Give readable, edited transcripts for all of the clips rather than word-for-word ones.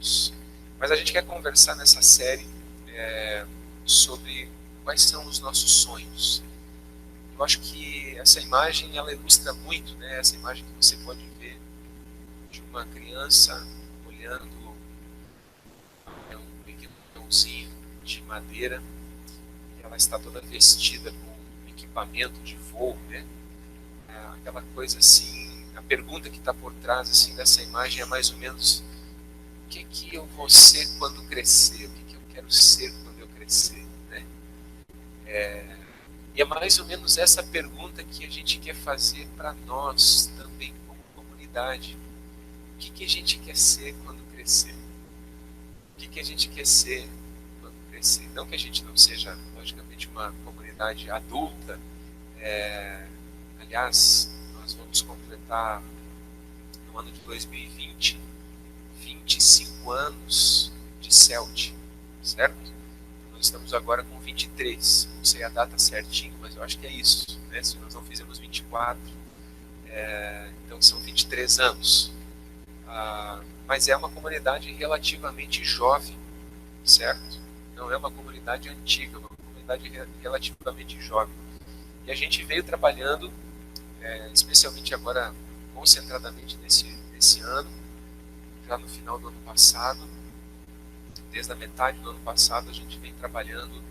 juntos. Mas a gente quer conversar nessa série sobre quais são os nossos sonhos. Eu acho que essa imagem ela ilustra muito, né? Essa imagem que você pode ver de uma criança olhando um pequeno pãozinho de madeira. Ela está toda vestida com equipamento de voo, né? Aquela coisa assim, a pergunta que está por trás assim dessa imagem é mais ou menos: o que eu vou ser quando crescer? O que eu quero ser quando eu crescer, né? E é mais ou menos essa pergunta que a gente quer fazer para nós também como comunidade. O que a gente quer ser quando crescer? O que a gente quer ser quando crescer? Não que a gente não seja, logicamente, uma comunidade adulta. Aliás, nós vamos completar no ano de 2020 25 anos de CELT, certo? Nós estamos agora com 23, não sei a data certinho, mas eu acho que é isso, né? Se nós não fizemos 24, então são 23 anos. Mas é uma comunidade relativamente jovem, certo? Não é uma comunidade antiga, é uma comunidade relativamente jovem. E a gente veio trabalhando, especialmente agora, concentradamente nesse ano, já no final do ano passado, desde a metade do ano passado, a gente vem trabalhando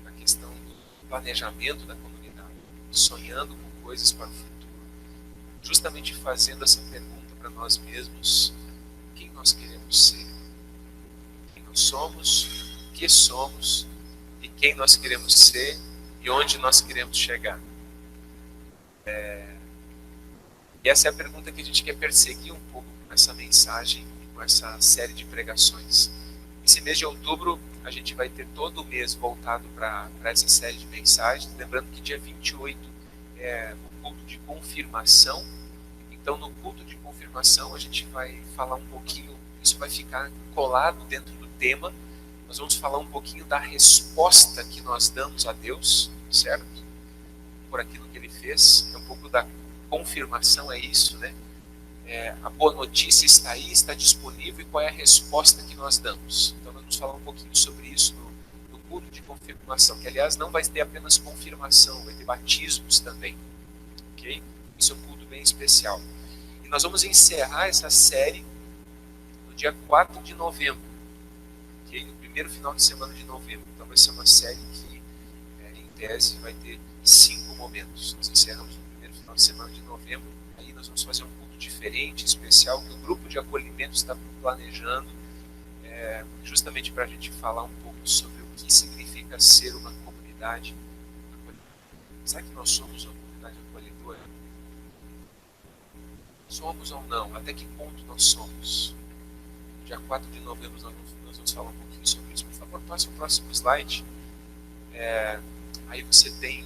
na questão do planejamento da comunidade, sonhando com coisas para o futuro, justamente fazendo essa pergunta para nós mesmos: quem nós queremos ser, quem nós somos, o que somos e quem nós queremos ser e onde nós queremos chegar. E essa é a pergunta que a gente quer perseguir um pouco com essa mensagem, com essa série de pregações. Esse mês de outubro, a gente vai ter todo o mês voltado para essa série de mensagens. Lembrando que dia 28 é o culto de confirmação. Então, no culto de confirmação, a gente vai falar um pouquinho, isso vai ficar colado dentro do tema. Nós vamos falar um pouquinho da resposta que nós damos a Deus, certo? Por aquilo que Ele fez. É um pouco da confirmação, é isso, né? A boa notícia está aí, está disponível, e qual é a resposta que nós damos. Então nós vamos falar um pouquinho sobre isso no culto de confirmação, que aliás não vai ter apenas confirmação, vai ter batismos também, ok? Isso é um culto bem especial. E nós vamos encerrar essa série no dia 4 de novembro, ok? No primeiro final de semana de novembro. Então vai ser uma série que, em tese, vai ter 5 momentos. Nós encerramos no primeiro final de semana de novembro, aí nós vamos fazer um culto diferente, especial, que o grupo de acolhimento está planejando, justamente para a gente falar um pouco sobre o que significa ser uma comunidade acolhedora. Será que nós somos uma comunidade acolhedora? Somos ou não? Até que ponto nós somos? No dia 4 de novembro nós vamos falar um pouquinho sobre isso. Por favor, passe o próximo slide. Aí você tem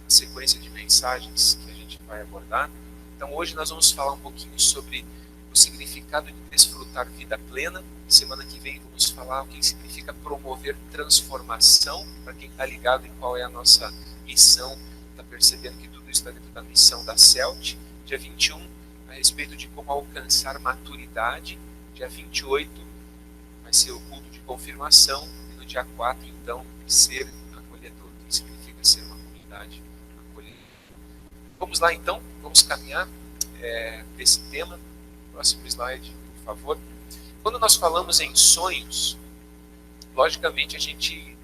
a sequência de mensagens que a gente vai abordar. Então hoje nós vamos falar um pouquinho sobre o significado de desfrutar vida plena. Semana que vem vamos falar o que significa promover transformação, para quem está ligado em qual é a nossa missão, está percebendo que tudo isso está dentro da missão da CELT. Dia 21, a respeito de como alcançar maturidade. Dia 28 vai ser o culto de confirmação, e no dia 4 então, ser acolhedor. O que significa ser uma comunidade acolhedora? Vamos lá então, vamos caminhar desse tema. Próximo slide, por favor. Quando nós falamos em sonhos, logicamente a gente,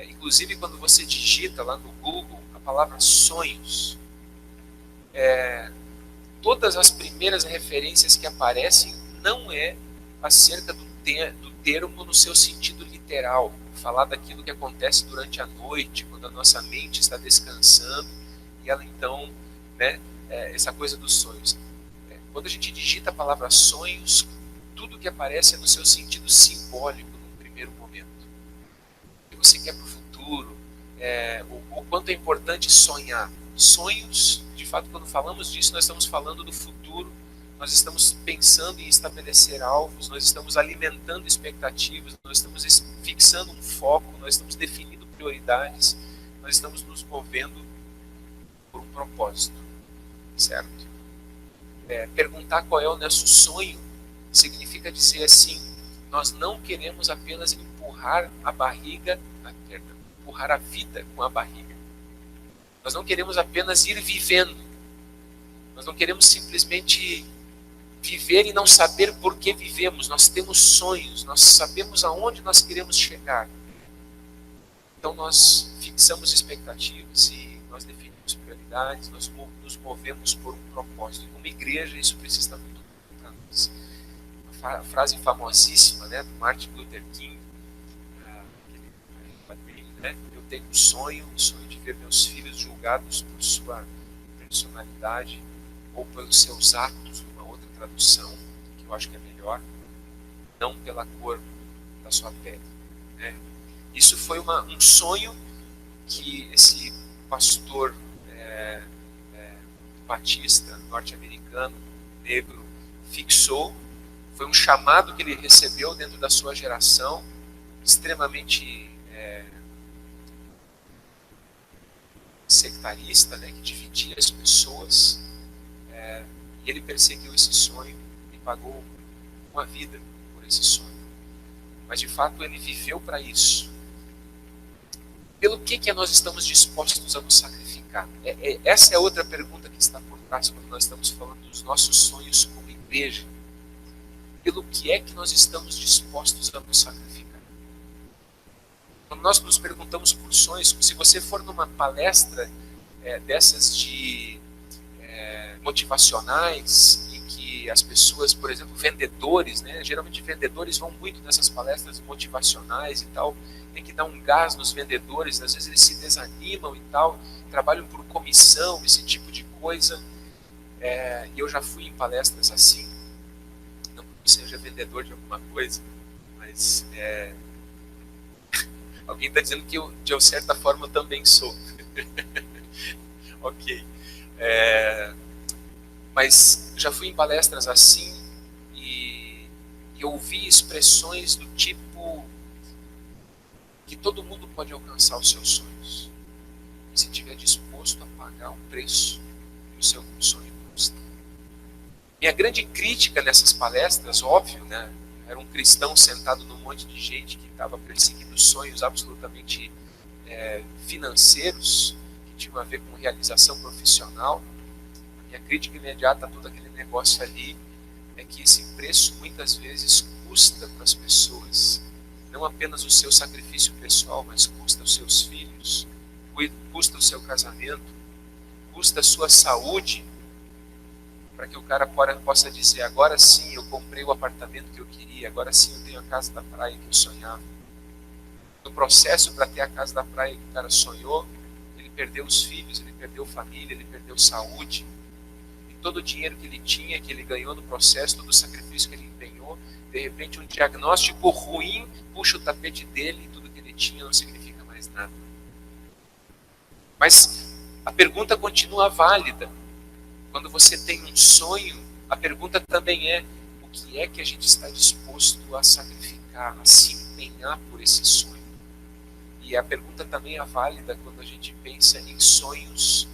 inclusive quando você digita lá no Google a palavra sonhos, todas as primeiras referências que aparecem não é acerca do termo no seu sentido literal, falar daquilo que acontece durante a noite, quando a nossa mente está descansando, e ela então, essa coisa dos sonhos. Quando a gente digita a palavra sonhos, tudo que aparece é no seu sentido simbólico, num primeiro momento. O que você quer para o futuro, o quanto é importante sonhar. Sonhos, de fato, quando falamos disso, nós estamos falando do futuro, nós estamos pensando em estabelecer alvos, nós estamos alimentando expectativas, nós estamos fixando um foco, nós estamos definindo prioridades, nós estamos nos movendo por um propósito, certo? Perguntar qual é o nosso sonho significa dizer assim: Nós não queremos apenas empurrar a barriga, empurrar a vida com a barriga. Nós não queremos apenas ir vivendo. Nós não queremos simplesmente viver e não saber por que vivemos. Nós temos sonhos, nós sabemos aonde nós queremos chegar. Então nós fixamos expectativas e nós definimos prioridades, nós nos movemos por um propósito. E como igreja isso precisa estar muito bom para nós. A frase famosíssima, né, do Martin Luther King, né, eu tenho um sonho de ver meus filhos julgados por sua personalidade ou pelos seus atos, numa outra tradução, que eu acho que é melhor, não pela cor da sua pele. Né? Isso foi um sonho que esse pastor batista, norte-americano, negro, fixou. Foi um chamado que ele recebeu dentro da sua geração, extremamente sectarista, né, que dividia as pessoas. E ele perseguiu esse sonho e pagou uma vida por esse sonho. Mas de fato ele viveu para isso. Pelo que nós estamos dispostos a nos sacrificar? Essa é outra pergunta que está por trás quando nós estamos falando dos nossos sonhos como igreja. Pelo que é que nós estamos dispostos a nos sacrificar? Quando nós nos perguntamos por sonhos, se você for numa palestra dessas de motivacionais, em que as pessoas, por exemplo, vendedores, né, geralmente vendedores vão muito nessas palestras motivacionais e tal, tem que dar um gás nos vendedores, às vezes eles se desanimam e tal, trabalham por comissão, esse tipo de coisa. E eu já fui em palestras assim, não que seja vendedor de alguma coisa, mas alguém está dizendo que eu, de certa forma, eu também sou. Ok. Mas já fui em palestras assim e ouvi expressões do tipo que todo mundo pode alcançar os seus sonhos, se estiver disposto a pagar o preço que o seu sonho custa. Minha grande crítica nessas palestras, óbvio, né, era um cristão sentado num monte de gente que estava perseguindo sonhos absolutamente financeiros, que tinham a ver com realização profissional. A minha crítica imediata a todo aquele negócio ali é que esse preço muitas vezes custa para as pessoas não apenas o seu sacrifício pessoal, mas custa os seus filhos, custa o seu casamento, custa a sua saúde, para que o cara possa dizer: agora sim eu comprei o apartamento que eu queria, agora sim eu tenho a casa da praia que eu sonhava. No processo para ter a casa da praia que o cara sonhou, ele perdeu os filhos, ele perdeu família, ele perdeu saúde. E todo o dinheiro que ele tinha, que ele ganhou no processo, todo o sacrifício que ele empenhou, de repente um diagnóstico ruim puxa o tapete dele e tudo que ele tinha não significa mais nada. Mas a pergunta continua válida. Quando você tem um sonho, a pergunta também é: o que é que a gente está disposto a sacrificar, a se empenhar por esse sonho? E a pergunta também é válida quando a gente pensa em sonhos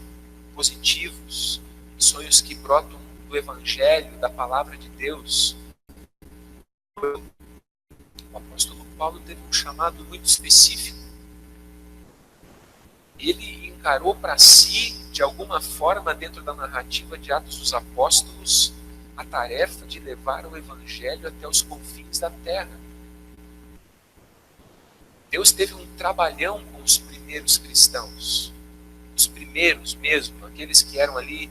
positivos, sonhos que brotam do Evangelho, da Palavra de Deus. O apóstolo Paulo teve um chamado muito específico. Ele encarou para si, de alguma forma, dentro da narrativa de Atos dos Apóstolos, a tarefa de levar o Evangelho até os confins da terra. Deus teve um trabalhão com os primeiros cristãos, os primeiros mesmo, aqueles que eram ali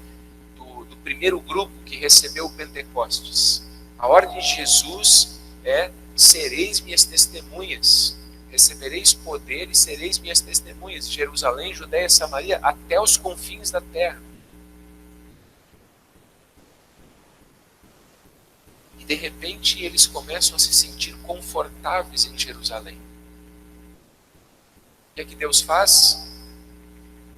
do primeiro grupo que recebeu o Pentecostes. A ordem de Jesus é: sereis minhas testemunhas, recebereis poder e sereis minhas testemunhas, Jerusalém, Judéia, Samaria, até os confins da terra. E de repente eles começam a se sentir confortáveis em Jerusalém. O que é que Deus faz?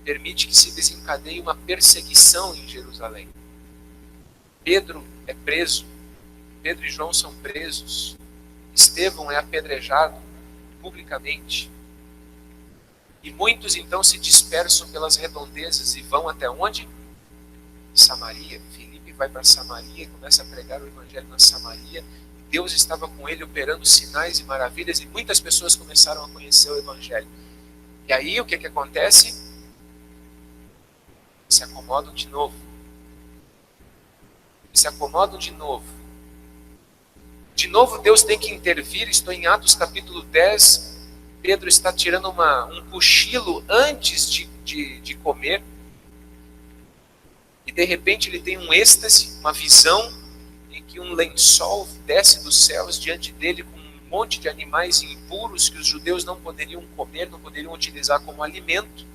Permite que se desencadeie uma perseguição em Jerusalém. Pedro é preso, Pedro e João são presos, Estevão é apedrejado publicamente. E muitos então se dispersam pelas redondezas e vão até onde? Samaria. Filipe vai para Samaria e começa a pregar o Evangelho na Samaria. Deus estava com ele operando sinais e maravilhas e muitas pessoas começaram a conhecer o Evangelho. E aí o que acontece? Se acomodam de novo. Se acomodam de novo. De novo Deus tem que intervir. Estou em Atos capítulo 10. Pedro está tirando um cochilo antes de comer. E de repente ele tem um êxtase, uma visão, em que um lençol desce dos céus diante dele com um monte de animais impuros que os judeus não poderiam comer, não poderiam utilizar como alimento.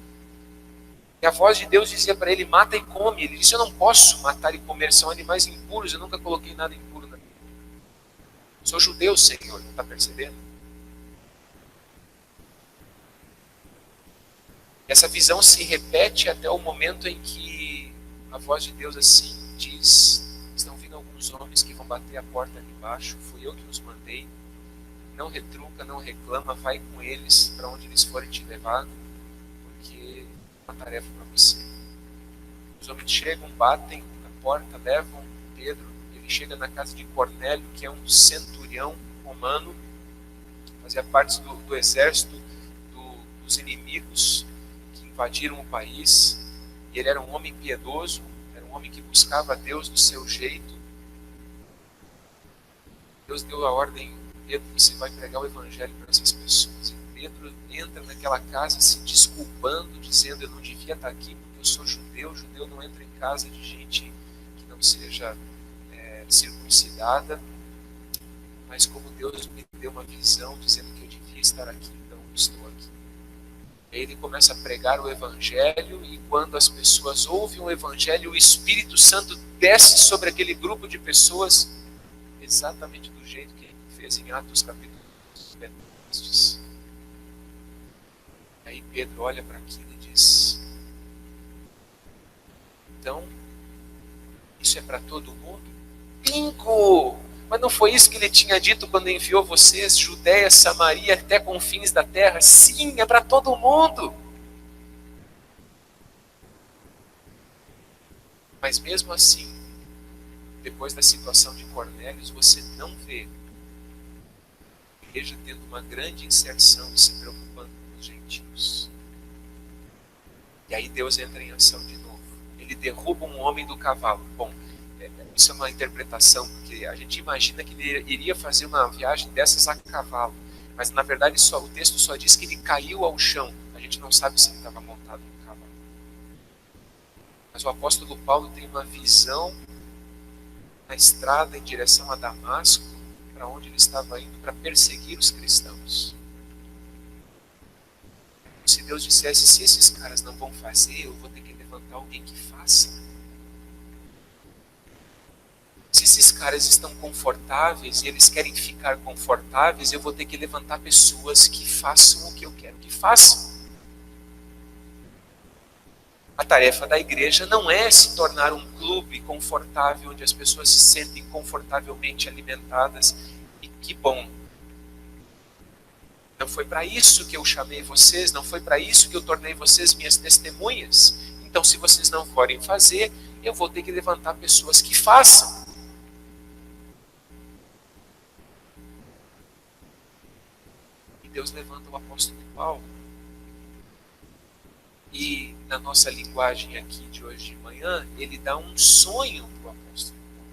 E a voz de Deus dizia para ele: mata e come. Ele disse: eu não posso matar e comer, são animais impuros, eu nunca coloquei nada impuro na minha vida. Sou judeu, Senhor, não está percebendo? Essa visão se repete até o momento em que a voz de Deus assim diz: estão vindo alguns homens que vão bater a porta ali embaixo, fui eu que os mandei, não retruca, não reclama, vai com eles para onde eles forem te levar, porque é uma tarefa para você. Os homens chegam, batem na porta, levam Pedro, ele chega na casa de Cornélio, que é um centurião romano, fazia parte do exército dos inimigos que invadiram o país. E ele era um homem piedoso, era um homem que buscava a Deus do seu jeito. Deus deu a ordem: Pedro, você vai pregar o evangelho para essas pessoas. E Pedro entra naquela casa se desculpando, dizendo: eu não devia estar aqui porque eu sou judeu. Judeu não entra em casa de gente que não seja circuncidada. Mas como Deus me deu uma visão dizendo que eu devia estar aqui, então estou aqui. Ele começa a pregar o Evangelho, e quando as pessoas ouvem o Evangelho, o Espírito Santo desce sobre aquele grupo de pessoas, exatamente do jeito que ele fez em Atos capítulo 10. Aí Pedro olha para aquilo e diz: então, isso é para todo mundo? Bingo! Mas não foi isso que ele tinha dito quando enviou vocês, Judéia, Samaria, até confins da terra? Sim, é para todo mundo. Mas mesmo assim, depois da situação de Cornélios, você não vê a igreja tendo uma grande inserção e se preocupando com os gentios. E aí Deus entra em ação de novo. Ele derruba um homem do cavalo. Bom, isso é uma interpretação, porque a gente imagina que ele iria fazer uma viagem dessas a cavalo, mas na verdade o texto só diz que ele caiu ao chão. A gente não sabe se ele estava montado no cavalo. Mas o apóstolo Paulo tem uma visão na estrada em direção a Damasco, para onde ele estava indo para perseguir os cristãos. Se Deus dissesse: se esses caras não vão fazer, eu vou ter que levantar alguém que faça. Se esses caras estão confortáveis e eles querem ficar confortáveis, eu vou ter que levantar pessoas que façam o que eu quero que façam. A tarefa da igreja não é se tornar um clube confortável, onde as pessoas se sentem confortavelmente alimentadas. E que bom! Não foi para isso que eu chamei vocês, não foi para isso que eu tornei vocês minhas testemunhas. Então, se vocês não forem fazer, eu vou ter que levantar pessoas que façam. Deus levanta o apóstolo Paulo. E na nossa linguagem aqui de hoje de manhã, ele dá um sonho para o apóstolo Paulo.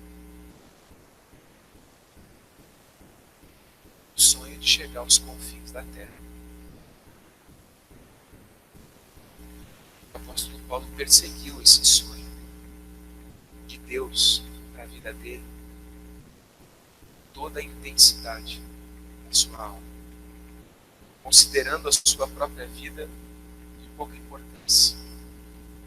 O sonho de chegar aos confins da terra. O apóstolo Paulo perseguiu esse sonho de Deus para a vida dele. Toda a intensidade da sua alma, considerando a sua própria vida de pouca importância,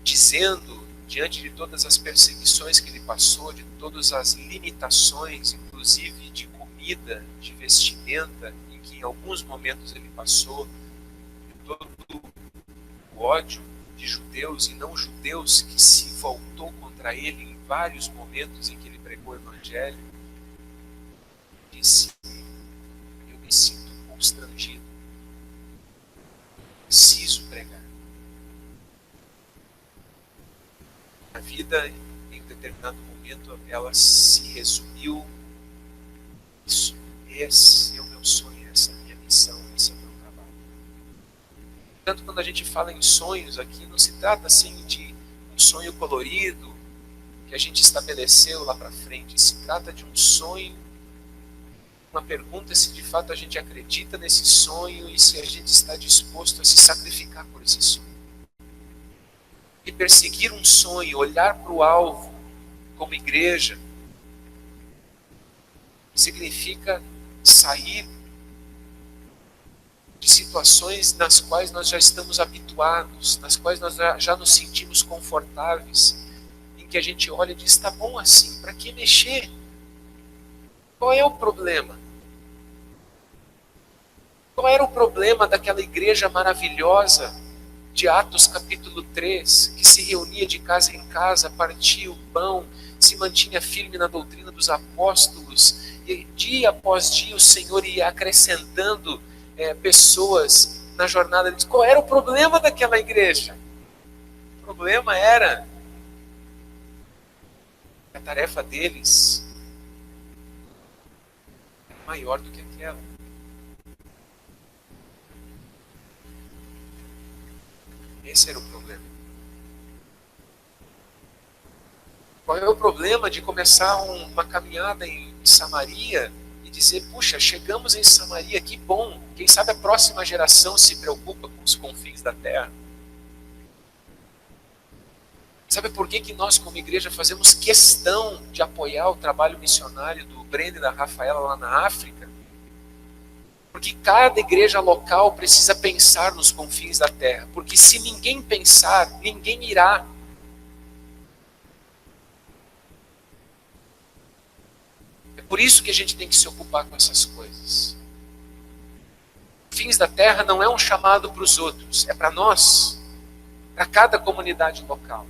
dizendo, diante de todas as perseguições que ele passou, de todas as limitações, inclusive de comida, de vestimenta, em que em alguns momentos ele passou, de todo o ódio de judeus e não judeus que se voltou contra ele em vários momentos em que ele pregou o Evangelho, disse: eu me sinto constrangido, preciso pregar. A vida, em um determinado momento, ela se resumiu Isso, esse é o meu sonho, essa é a minha missão, esse é o meu trabalho. Portanto, quando a gente fala em sonhos aqui, não se trata assim de um sonho colorido que a gente estabeleceu lá para frente. Se trata de um sonho, uma pergunta se de fato a gente acredita nesse sonho e se a gente está disposto a se sacrificar por esse sonho. E perseguir um sonho, olhar para o alvo como igreja, significa sair de situações nas quais nós já estamos habituados, nas quais nós já nos sentimos confortáveis, em que a gente olha e diz, está bom assim, para que mexer? Qual é o problema? Qual era o problema daquela igreja maravilhosa de Atos capítulo 3, que se reunia de casa em casa, partia o pão, se mantinha firme na doutrina dos apóstolos, e dia após dia o Senhor ia acrescentando pessoas na jornada. Qual era o problema daquela igreja? O problema era que a tarefa deles era maior do que aquela. Esse era o problema. Qual é o problema de começar uma caminhada em Samaria e dizer, puxa, chegamos em Samaria, que bom, quem sabe a próxima geração se preocupa com os confins da terra. Sabe por que nós como igreja fazemos questão de apoiar o trabalho missionário do Breno e da Rafaela lá na África? Porque cada igreja local precisa pensar nos confins da terra. Porque se ninguém pensar, ninguém irá. É por isso que a gente tem que se ocupar com essas coisas. Confins da terra não é um chamado para os outros, é para nós, para cada comunidade local.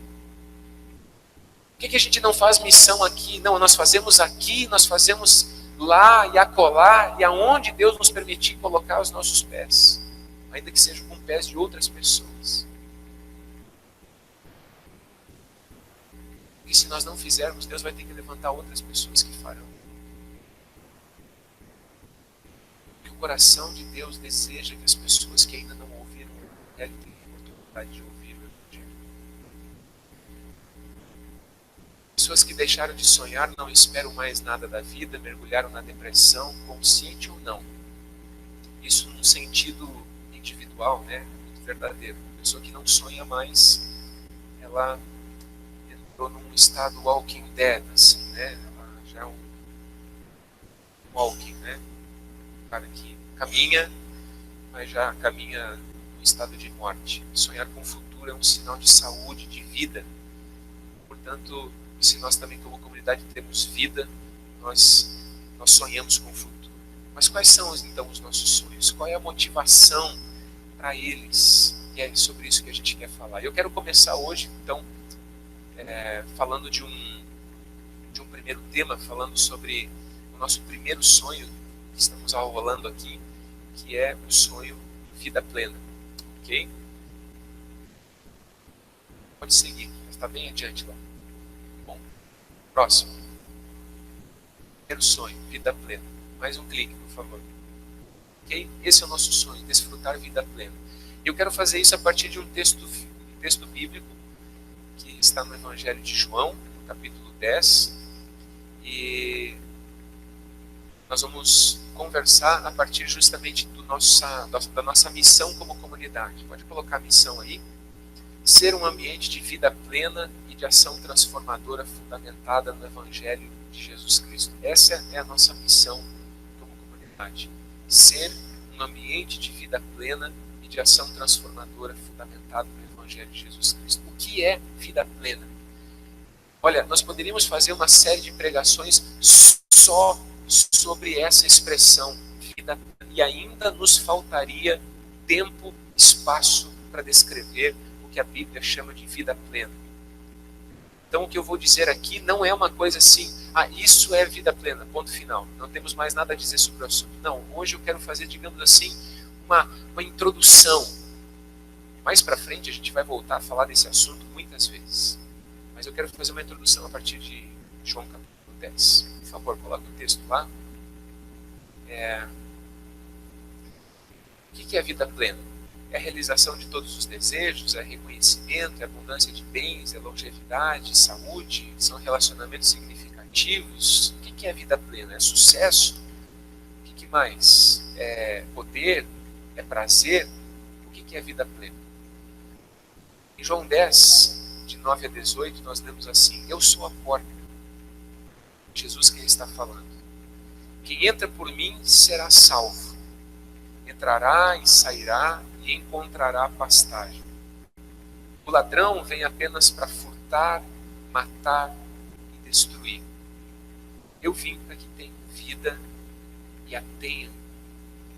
Por que a gente não faz missão aqui? Não, nós fazemos aqui, nós fazemos lá e acolá, e aonde Deus nos permitir colocar os nossos pés, ainda que sejam com pés de outras pessoas. E se nós não fizermos, Deus vai ter que levantar outras pessoas que farão. Porque o coração de Deus deseja que as pessoas que ainda não ouviram o Evangelho tenham a oportunidade de ouvir o Evangelho. Pessoas que deixaram de sonhar, não esperam mais nada da vida, mergulharam na depressão, consciente ou não. Isso num sentido individual, né? Muito verdadeiro. Uma pessoa que não sonha mais, ela entrou num estado walking dead, assim, né? Ela já é um walking, né? Um cara que caminha, mas já caminha num estado de morte. Sonhar com o futuro é um sinal de saúde, de vida. Portanto, se nós também como comunidade temos vida, nós sonhamos com o futuro. Mas quais são então os nossos sonhos? Qual é a motivação para eles? E é sobre isso que a gente quer falar. Eu quero começar hoje, então, falando de um primeiro tema, falando sobre o nosso primeiro sonho que estamos arrolando aqui, que é o sonho vida plena. Ok? Pode seguir, está bem adiante lá. Próximo. Primeiro sonho, vida plena. Mais um clique, por favor. Ok? Esse é o nosso sonho, desfrutar vida plena. Eu quero fazer isso a partir de um texto bíblico que está no Evangelho de João, no capítulo 10. E nós vamos conversar a partir justamente da nossa missão como comunidade. Pode colocar a missão aí. Ser um ambiente de vida plena e de ação transformadora fundamentada no Evangelho de Jesus Cristo. Essa é a nossa missão como comunidade. Ser um ambiente de vida plena e de ação transformadora fundamentada no Evangelho de Jesus Cristo. O que é vida plena? Olha, nós poderíamos fazer uma série de pregações só sobre essa expressão, vida plena, e ainda nos faltaria tempo, espaço para descrever que a Bíblia chama de vida plena. Então o que eu vou dizer aqui não é uma coisa assim, isso é vida plena, ponto final. Não temos mais nada a dizer sobre o assunto. Não, hoje eu quero fazer, digamos assim, uma introdução. Mais para frente a gente vai voltar a falar desse assunto muitas vezes. Mas eu quero fazer uma introdução a partir de João capítulo 10. Por favor, coloque o texto lá. O que é a vida plena? É a realização de todos os desejos, é reconhecimento, é abundância de bens, é longevidade, saúde, são relacionamentos significativos. O que é a vida plena? É sucesso? O que mais? É poder? É prazer? O que é a vida plena? Em João 10, de 9 a 18, nós lemos assim: Eu sou a porta. Jesus quem está falando. Quem entra por mim será salvo. Entrará e sairá e encontrará pastagem. O ladrão vem apenas para furtar, matar e destruir. Eu vim para que tenham vida e a tenham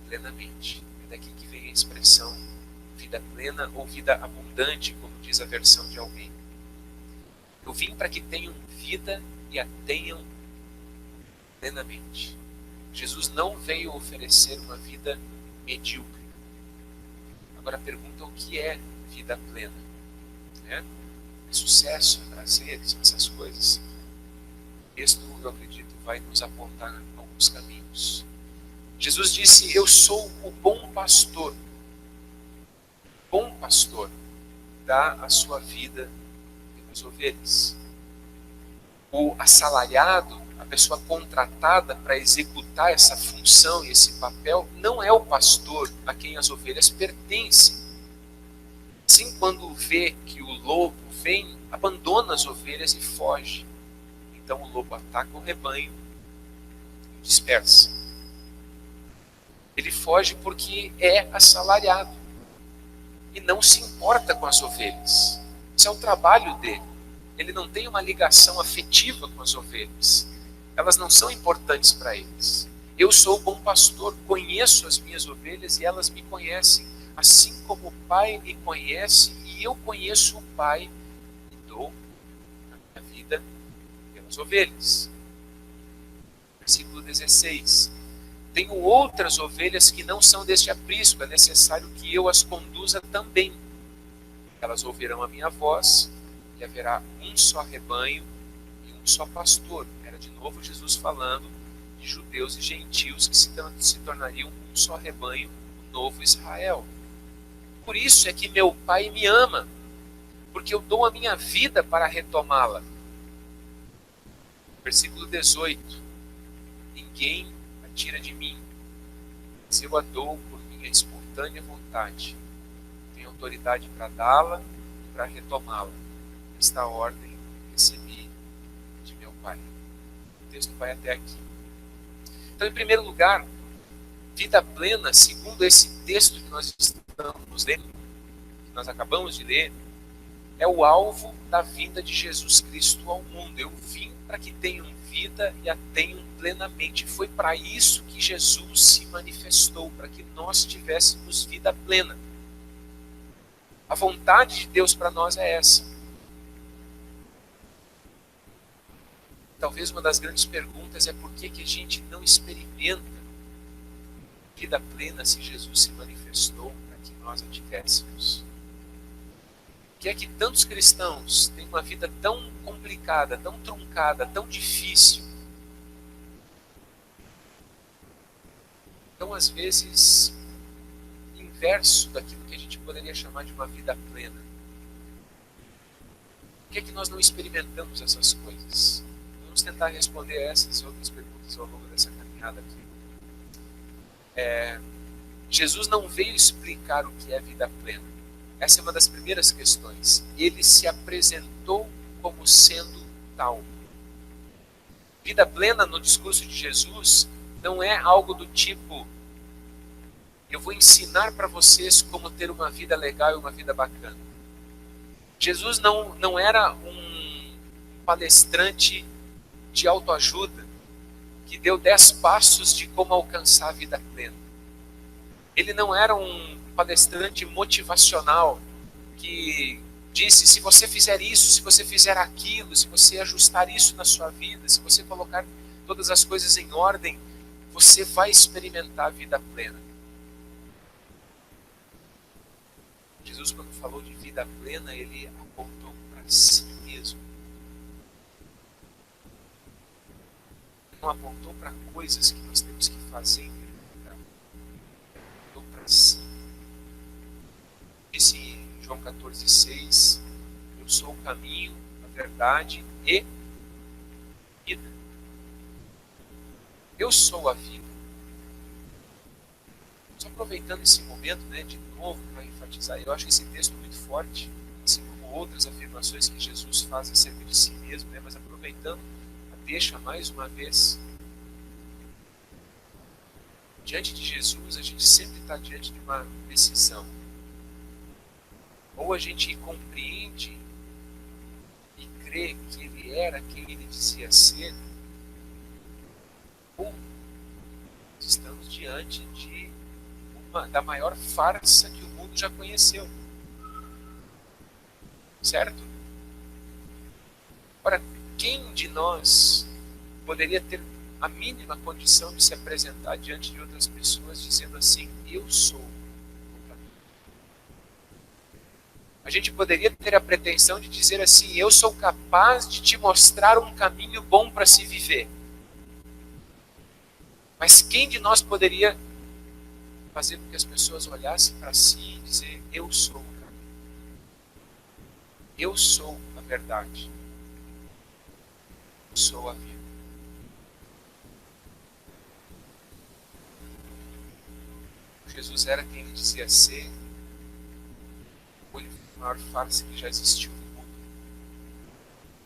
plenamente. É daqui que vem a expressão vida plena ou vida abundante, como diz a versão de alguém. Eu vim para que tenham vida e a tenham plenamente. Jesus não veio oferecer uma vida medíocre. Agora pergunta o que é vida plena. É sucesso, é prazer, são essas coisas. O texto, eu acredito, vai nos apontar alguns caminhos. Jesus disse: Eu sou o bom pastor. Bom pastor dá a sua vida pelas ovelhas. O assalariado, a pessoa contratada para executar essa função e esse papel, não é o pastor a quem as ovelhas pertencem. Assim, quando vê que o lobo vem, abandona as ovelhas e foge. Então o lobo ataca o rebanho e dispersa. Ele foge porque é assalariado e não se importa com as ovelhas. Isso é o trabalho dele. Ele não tem uma ligação afetiva com as ovelhas. Elas não são importantes para eles. Eu sou o bom pastor, conheço as minhas ovelhas e elas me conhecem, assim como o Pai me conhece e eu conheço o Pai e dou a minha vida pelas ovelhas. Versículo 16. Tenho outras ovelhas que não são deste aprisco, é necessário que eu as conduza também. Elas ouvirão a minha voz e haverá um só rebanho e um só pastor. Era de novo Jesus falando de judeus e gentios que se tornariam um só rebanho, o novo Israel. Por isso é que meu Pai me ama, porque eu dou a minha vida para retomá-la. Versículo 18. Ninguém a tira de mim, se eu a dou por minha espontânea vontade. Tenho autoridade para dá-la e para retomá-la. Esta ordem recebi de meu Pai. O texto vai até aqui. Então, em primeiro lugar, vida plena, segundo esse texto que nós estamos lendo, que nós acabamos de ler, é o alvo da vinda de Jesus Cristo ao mundo. Eu vim para que tenham vida e a tenham plenamente. Foi para isso que Jesus se manifestou, para que nós tivéssemos vida plena. A vontade de Deus para nós é essa. Talvez uma das grandes perguntas é por que a gente não experimenta vida plena se Jesus se manifestou para que nós a tivéssemos. Por que é que tantos cristãos têm uma vida tão complicada, tão truncada, tão difícil? Então, às vezes, inverso daquilo que a gente poderia chamar de uma vida plena. Por que é que nós não experimentamos essas coisas? Vamos tentar responder essas e outras perguntas ao longo dessa caminhada aqui. Jesus não veio explicar o que é vida plena. Essa é uma das primeiras questões. Ele se apresentou como sendo tal. Vida plena no discurso de Jesus não é algo do tipo: eu vou ensinar para vocês como ter uma vida legal e uma vida bacana. Jesus não era um palestrante de autoajuda que deu 10 passos de como alcançar a vida plena. Ele não era um palestrante motivacional que disse: se você fizer isso, se você fizer aquilo, se você ajustar isso na sua vida, se você colocar todas as coisas em ordem, você vai experimentar a vida plena. Jesus, quando falou de vida plena, ele apontou para si mesmo. não apontou para coisas que nós temos que fazer, apontou para si. Disse em João 14,6, eu sou o caminho, a verdade e a vida. Eu sou a vida. Só aproveitando esse momento, né, de novo, para enfatizar, eu acho esse texto muito forte, assim como outras afirmações que Jesus faz acerca de si mesmo, né, mas aproveitando, deixa mais uma vez. Diante de Jesus, a gente sempre está diante de uma decisão. Ou a gente compreende e crê que ele era quem ele dizia ser, ou estamos diante da maior farsa que o mundo já conheceu. Certo? Ora, quem de nós poderia ter a mínima condição de se apresentar diante de outras pessoas dizendo assim, eu sou o caminho? A gente poderia ter a pretensão de dizer assim, eu sou capaz de te mostrar um caminho bom para se viver. Mas quem de nós poderia fazer com que as pessoas olhassem para si e dizer, eu sou o caminho. Eu sou a verdade. Eu sou a vida. Jesus era quem ele dizia ser, ou ele foi a maior farsa que já existiu no mundo.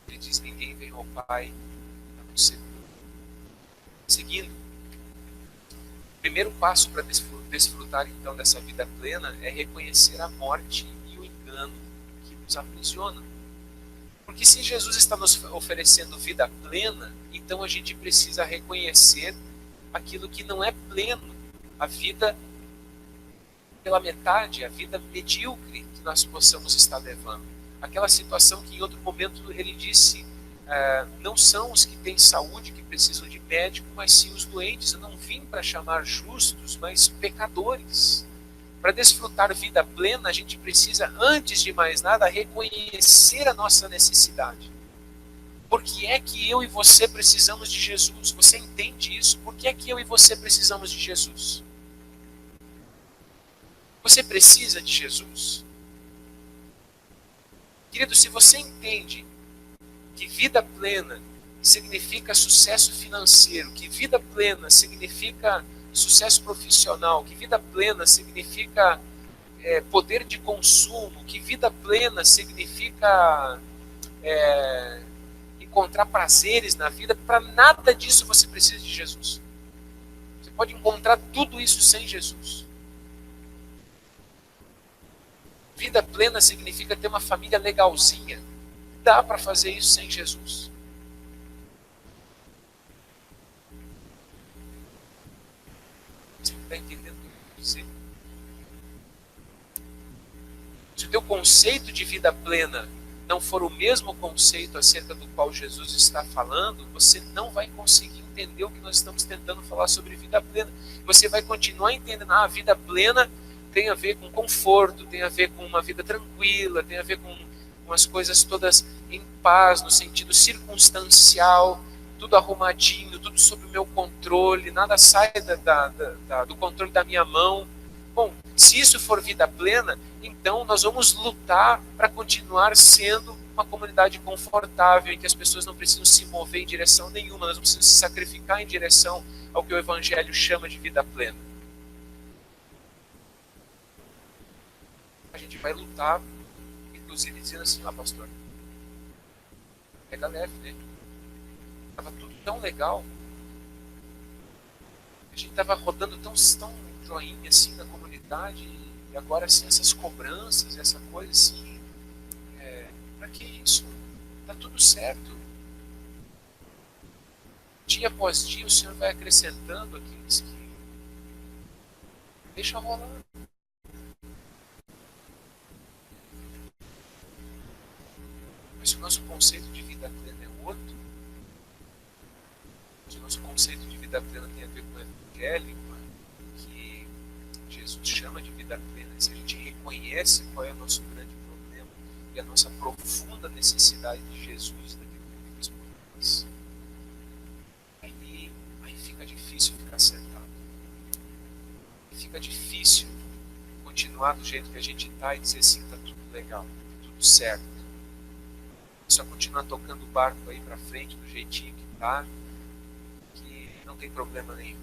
Ele diz, ninguém vem ao Pai a não ser. Seguindo, o primeiro passo para desfrutar então dessa vida plena é reconhecer a morte e o engano que nos aprisiona. Porque se Jesus está nos oferecendo vida plena, então a gente precisa reconhecer aquilo que não é pleno, a vida pela metade, a vida medíocre que nós possamos estar levando. Aquela situação que em outro momento ele disse, não são os que têm saúde que precisam de médico, mas sim os doentes. Eu não vim para chamar justos, mas pecadores. Para desfrutar vida plena, a gente precisa, antes de mais nada, reconhecer a nossa necessidade. Por que é que eu e você precisamos de Jesus? Você entende isso? Por que é que eu e você precisamos de Jesus? Você precisa de Jesus? Querido, se você entende que vida plena significa sucesso financeiro, que vida plena significa sucesso profissional, que vida plena significa poder de consumo, que vida plena significa encontrar prazeres na vida, para nada disso você precisa de Jesus. Você pode encontrar tudo isso sem Jesus. Vida plena significa ter uma família legalzinha. Dá para fazer isso sem Jesus. Você está entendendo o que eu estou dizendo? Se o teu conceito de vida plena não for o mesmo conceito acerca do qual Jesus está falando, você não vai conseguir entender o que nós estamos tentando falar sobre vida plena. Você vai continuar entendendo, a vida plena tem a ver com conforto, tem a ver com uma vida tranquila, tem a ver com umas coisas todas em paz, no sentido circunstancial, tudo arrumadinho, tudo sob o meu controle, nada sai do controle da minha mão. Bom, se isso for vida plena, então nós vamos lutar para continuar sendo uma comunidade confortável, em que as pessoas não precisam se mover em direção nenhuma, nós não precisamos se sacrificar em direção ao que o Evangelho chama de vida plena. A gente vai lutar, inclusive dizendo assim, pastor, pega leve, né? Estava tudo tão legal, a gente estava rodando tão joinha assim na comunidade, e agora assim, essas cobranças, essa coisa assim, para que isso? Está tudo certo. Dia após dia o Senhor vai acrescentando aqueles que deixa rolar. Mas o nosso conceito de vida plena é outro. Se o nosso conceito de vida plena tem a ver com o Evangelho, que Jesus chama de vida plena, se a gente reconhece qual é o nosso grande problema e a nossa profunda necessidade de Jesus, daquilo que ele fez por nós, aí fica difícil ficar sentado. Fica difícil continuar do jeito que a gente está e dizer assim, tá tudo legal, tá tudo certo. Só continuar tocando o barco aí para frente do jeitinho que tá, que não tem problema nenhum.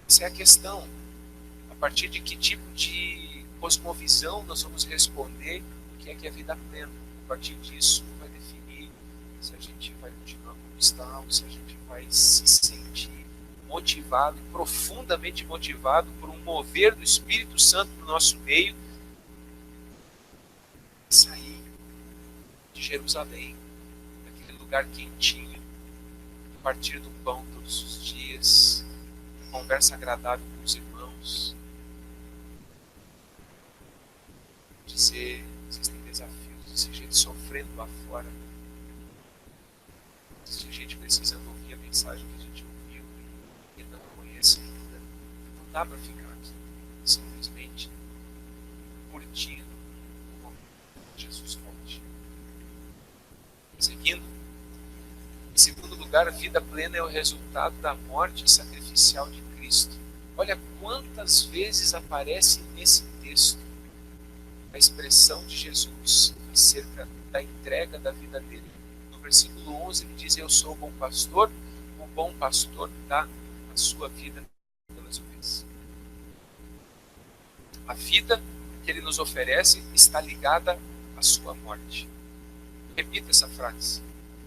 Essa é a questão. A partir de que tipo de cosmovisão nós vamos responder o que é vida plena. A partir disso vai definir se a gente vai continuar como está ou se a gente vai se sentir motivado, profundamente motivado por um mover do Espírito Santo no nosso meio, sair de Jerusalém, daquele lugar quentinho, partir do pão todos os dias, conversa agradável com os irmãos, dizer, existem desafios desse jeito, sofrendo lá fora, existe gente precisando ouvir a mensagem que a gente ouviu e não conhece ainda. Não dá para ficar aqui simplesmente curtindo o momento que Jesus volte. Seguindo, em segundo lugar, a vida plena é o resultado da morte sacrificial de Cristo. Olha quantas vezes aparece nesse texto a expressão de Jesus acerca da entrega da vida dele. No versículo 11 ele diz, eu sou o bom pastor dá a sua vida pelas ovelhas. A vida que ele nos oferece está ligada à sua morte. Repita essa frase.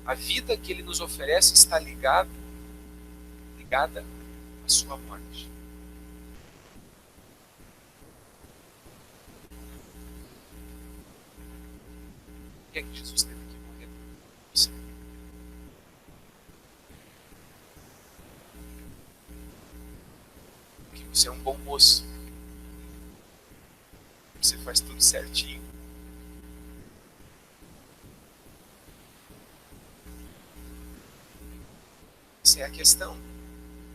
A vida que ele nos oferece está ligada à sua morte. Por que é que Jesus teve que morrer por você? Porque você é um bom moço. Você faz tudo certinho. Essa é a questão.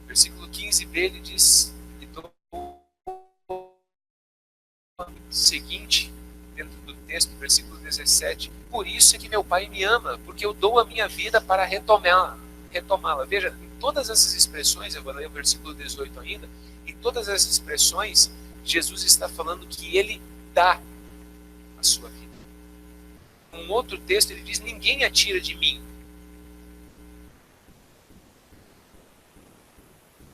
Versículo 15b, ele diz, e do seguinte, dentro do texto, versículo 17, por isso é que meu Pai me ama, porque eu dou a minha vida para retomá-la. Veja, em todas essas expressões, eu vou ler o versículo 18 ainda, em todas essas expressões, Jesus está falando que ele dá a sua vida. Um outro texto, ele diz, ninguém a tira de mim.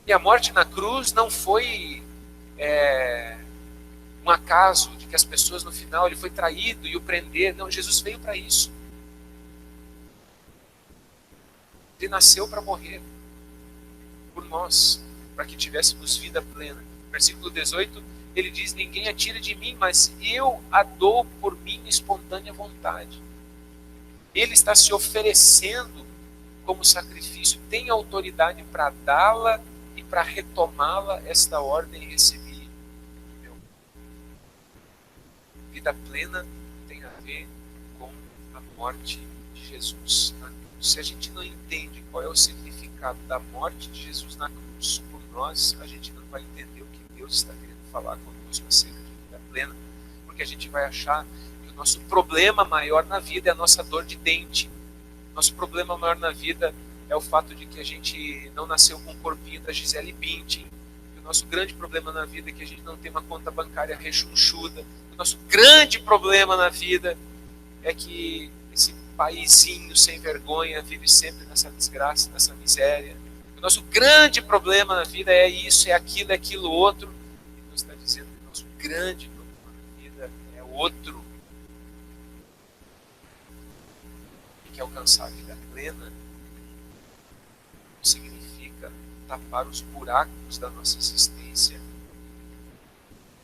E a morte na cruz não foi um acaso de que as pessoas no final, ele foi traído e o prender. Não, Jesus veio para isso. Ele nasceu para morrer por nós, para que tivéssemos vida plena. Versículo 18, ele diz, ninguém a tira de mim, mas eu a dou por minha espontânea vontade. Ele está se oferecendo como sacrifício, tem autoridade para dá-la e para retomá-la, esta ordem recebi. Vida plena tem a ver com a morte de Jesus na cruz. Se a gente não entende qual é o significado da morte de Jesus na cruz por nós, a gente não vai entender o que Deus está querendo falar conosco acerca de vida plena, porque a gente vai achar que o nosso problema maior na vida é a nossa dor de dente. Nosso problema maior na vida é o fato de que a gente não nasceu com o corpinho da Gisele Bündchen. O nosso grande problema na vida é que a gente não tem uma conta bancária rechonchuda. O nosso grande problema na vida é que esse paizinho sem vergonha vive sempre nessa desgraça, nessa miséria. O nosso grande problema na vida é isso, é aquilo outro. E Deus está dizendo que o nosso grande problema na vida é outro. E que alcançar a vida plena significa tapar os buracos da nossa existência,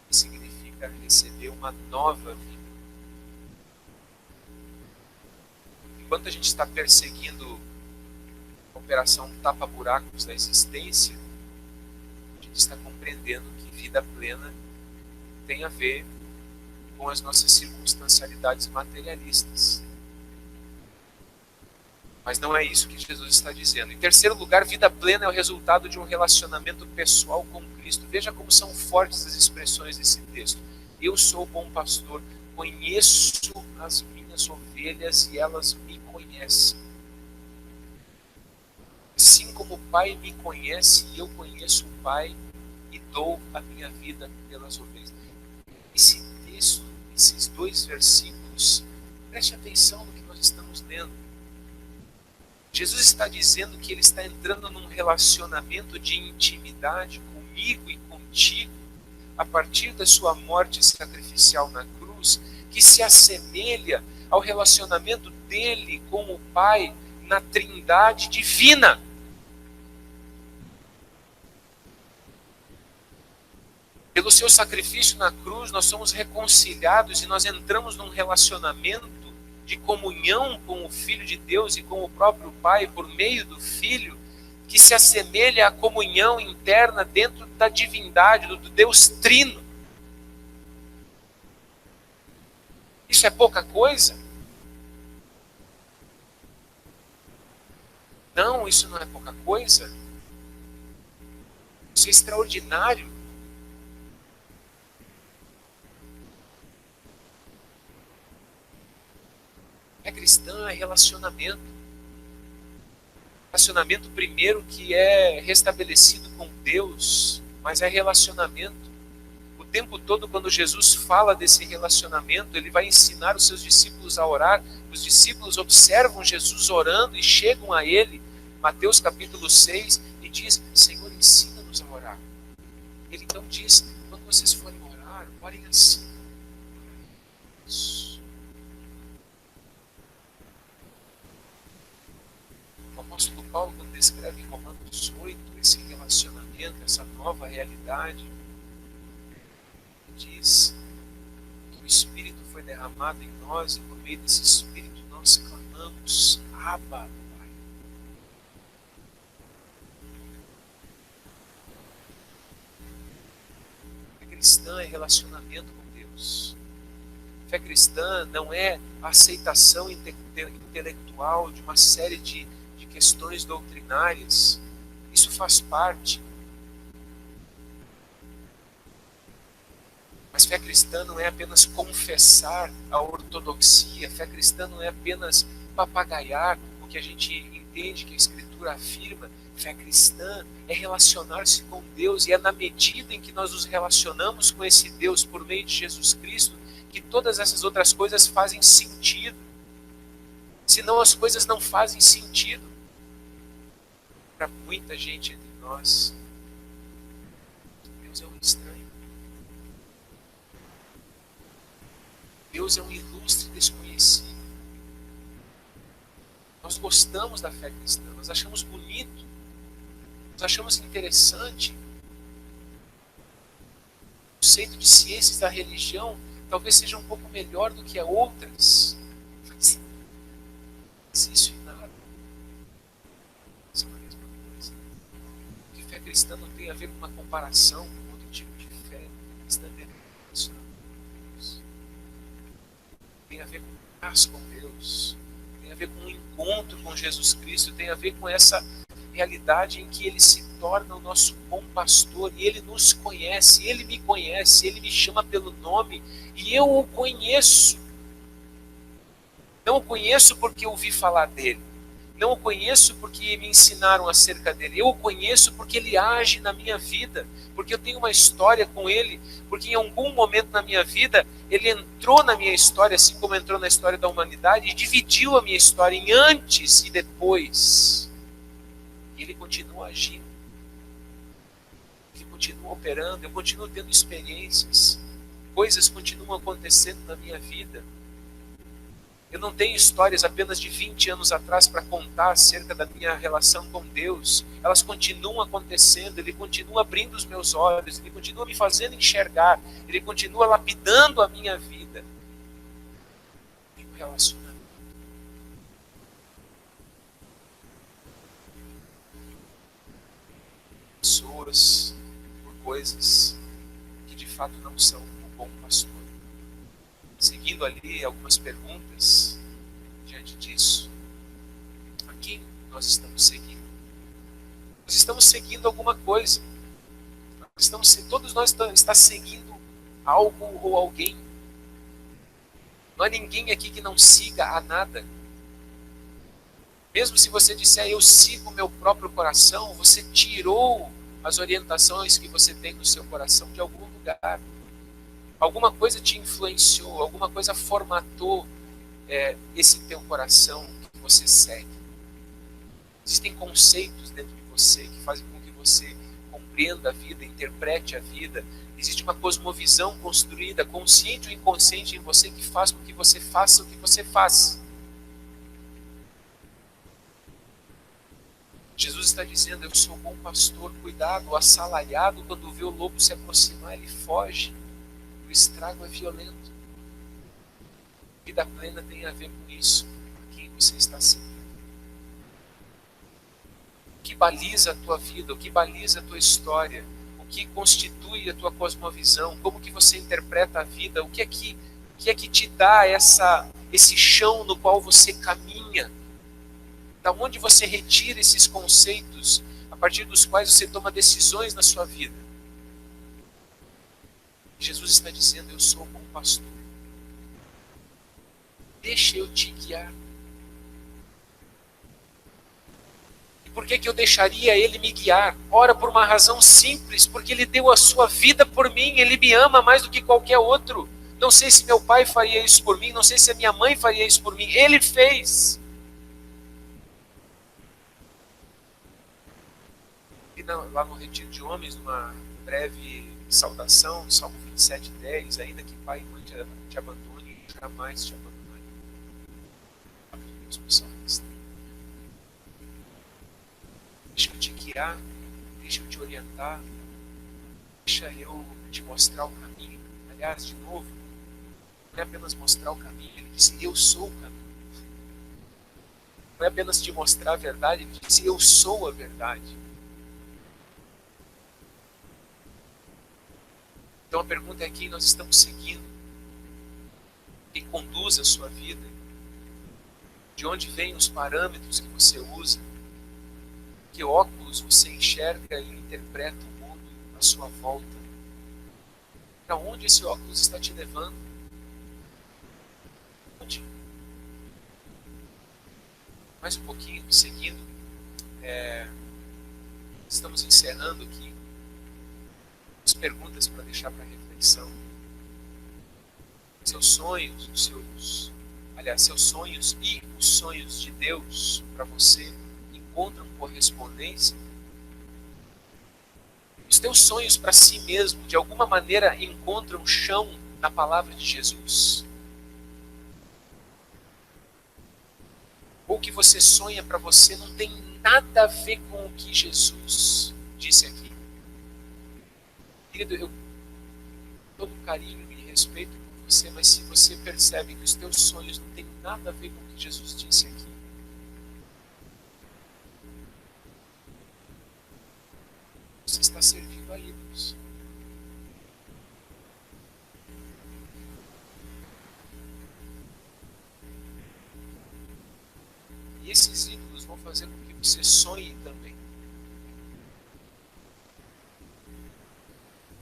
significa receber uma nova vida. Enquanto a gente está perseguindo a operação tapa-buracos da existência, a gente está compreendendo que vida plena tem a ver com as nossas circunstancialidades materialistas. Mas não é isso que Jesus está dizendo. Em terceiro lugar, vida plena é o resultado de um relacionamento pessoal com Cristo. Veja como são fortes as expressões desse texto. Eu sou o bom pastor, conheço as minhas ovelhas e elas me conhecem. Assim como o Pai me conhece e eu conheço o Pai e dou a minha vida pelas ovelhas. Esse texto, esses 2 versículos, preste atenção no que nós estamos lendo. Jesus está dizendo que ele está entrando num relacionamento de intimidade comigo e contigo, a partir da sua morte sacrificial na cruz, que se assemelha ao relacionamento dele com o Pai na Trindade divina. Pelo seu sacrifício na cruz, nós somos reconciliados e nós entramos num relacionamento de comunhão com o Filho de Deus e com o próprio Pai, por meio do Filho, que se assemelha à comunhão interna dentro da divindade, do Deus Trino. Isso é pouca coisa? Não, isso não é pouca coisa. Isso é extraordinário. A fé cristã é relacionamento. Relacionamento primeiro que é restabelecido com Deus, mas é relacionamento. O tempo todo, quando Jesus fala desse relacionamento, ele vai ensinar os seus discípulos a orar. Os discípulos observam Jesus orando e chegam a ele, Mateus capítulo 6, e diz: Senhor, ensina-nos a orar. Ele então diz: quando vocês forem orar, orem assim. O apóstolo Paulo, quando descreve em Romanos 8 esse relacionamento, essa nova realidade, diz que o Espírito foi derramado em nós e por meio desse Espírito nós clamamos: Abba, Pai. A fé cristã é relacionamento com Deus. A fé cristã não é a aceitação intelectual de uma série de questões doutrinárias. Isso faz parte. Mas fé cristã não é apenas confessar a ortodoxia. Fé cristã não é apenas papagaiar o que a gente entende que a Escritura afirma. Fé cristã é relacionar-se com Deus, e é na medida em que nós nos relacionamos com esse Deus por meio de Jesus Cristo que todas essas outras coisas fazem sentido. Senão as coisas não fazem sentido. Para muita gente entre nós, Deus é um estranho. Deus é um ilustre desconhecido. Nós gostamos da fé cristã, nós achamos bonito, nós achamos interessante. O conceito de ciências da religião talvez seja um pouco melhor do que outras, mas isso e nada são a mesma coisa. Que fé cristã não tem a ver com uma comparação com outro tipo de fé. Fé cristã tem a ver com relacionamento com Deus, tem a ver com paz com Deus, tem a ver com um encontro com Jesus Cristo, tem a ver com essa realidade em que Ele se torna o nosso bom pastor e Ele nos conhece, Ele me conhece, Ele me chama pelo nome e eu o conheço. Não o conheço porque ouvi falar dele, não o conheço porque me ensinaram acerca dele, eu o conheço porque ele age na minha vida, porque eu tenho uma história com ele, porque em algum momento na minha vida ele entrou na minha história, assim como entrou na história da humanidade, e dividiu a minha história em antes e depois. E ele continua agindo, ele continua operando, eu continuo tendo experiências, coisas continuam acontecendo na minha vida. Eu não tenho histórias apenas de 20 anos atrás para contar acerca da minha relação com Deus. Elas continuam acontecendo, Ele continua abrindo os meus olhos, Ele continua me fazendo enxergar, Ele continua lapidando a minha vida. Tem um relacionamento. Pessoas, por coisas que de fato não são um bom pastor. Seguindo ali algumas perguntas, diante disso, a quem nós estamos seguindo? Nós estamos seguindo alguma coisa. Todos nós estamos seguindo algo ou alguém. Não há ninguém aqui que não siga a nada. Mesmo se você disser, eu sigo o meu próprio coração, você tirou as orientações que você tem no seu coração de algum lugar. Alguma coisa te influenciou, alguma coisa formatou esse teu coração que você segue. Existem conceitos dentro de você que fazem com que você compreenda a vida, interprete a vida. Existe uma cosmovisão construída, consciente ou inconsciente em você, que faz com que você faça o que você faz. Jesus está dizendo, eu sou bom pastor, cuidado, o assalariado, quando vê o lobo se aproximar, ele foge. O estrago é violento. Vida plena tem a ver com isso, com quem você está seguindo. O que baliza a tua vida, o que baliza a tua história, o que constitui a tua cosmovisão, como que você interpreta a vida, o que é que te dá esse chão no qual você caminha. Da onde você retira esses conceitos a partir dos quais você toma decisões na sua vida? Jesus está dizendo, eu sou um bom pastor. Deixa eu te guiar. E por que eu deixaria ele me guiar? Ora, por uma razão simples, porque ele deu a sua vida por mim, ele me ama mais do que qualquer outro. Não sei se meu pai faria isso por mim, não sei se a minha mãe faria isso por mim, ele fez. Lá no Retiro de Homens, numa breve saudação, Salmo 27:10, ainda que pai e mãe te abandone, jamais te abandone. Deus pro salmista. Deixa eu te guiar, deixa eu te orientar, deixa eu te mostrar o caminho. Aliás, de novo, não é apenas mostrar o caminho, ele disse, eu sou o caminho. Não é apenas te mostrar a verdade, ele disse, eu sou a verdade. Então a pergunta é quem nós estamos seguindo, quem conduz a sua vida, de onde vêm os parâmetros que você usa, que óculos você enxerga e interpreta o mundo à sua volta, para onde esse óculos está te levando? Onde? Mais um pouquinho, seguindo, estamos encerrando aqui as perguntas para deixar para reflexão. Seus sonhos e os sonhos de Deus para você encontram correspondência? Os teus sonhos para si mesmo, de alguma maneira, encontram chão na palavra de Jesus? Ou o que você sonha para você não tem nada a ver com o que Jesus disse aqui? Querido, eu todo carinho e respeito por você, mas se você percebe que os teus sonhos não têm nada a ver com o que Jesus disse aqui, você está servindo a ídolos. E esses ídolos vão fazer com que você sonhe também.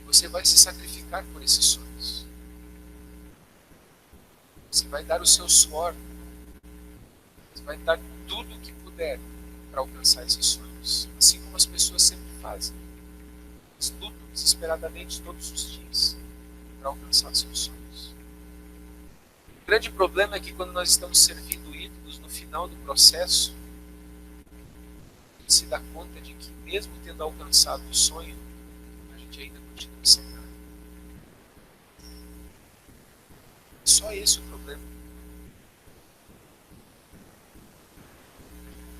Você vai se sacrificar por esses sonhos. Você vai dar o seu suor. Você vai dar tudo o que puder para alcançar esses sonhos. Assim como as pessoas sempre fazem. Eles lutam desesperadamente todos os dias para alcançar seus sonhos. O grande problema é que quando nós estamos servindo ídolos, no final do processo, a gente se dá conta de que mesmo tendo alcançado o sonho, a gente ainda continua sem nada. É só esse o problema.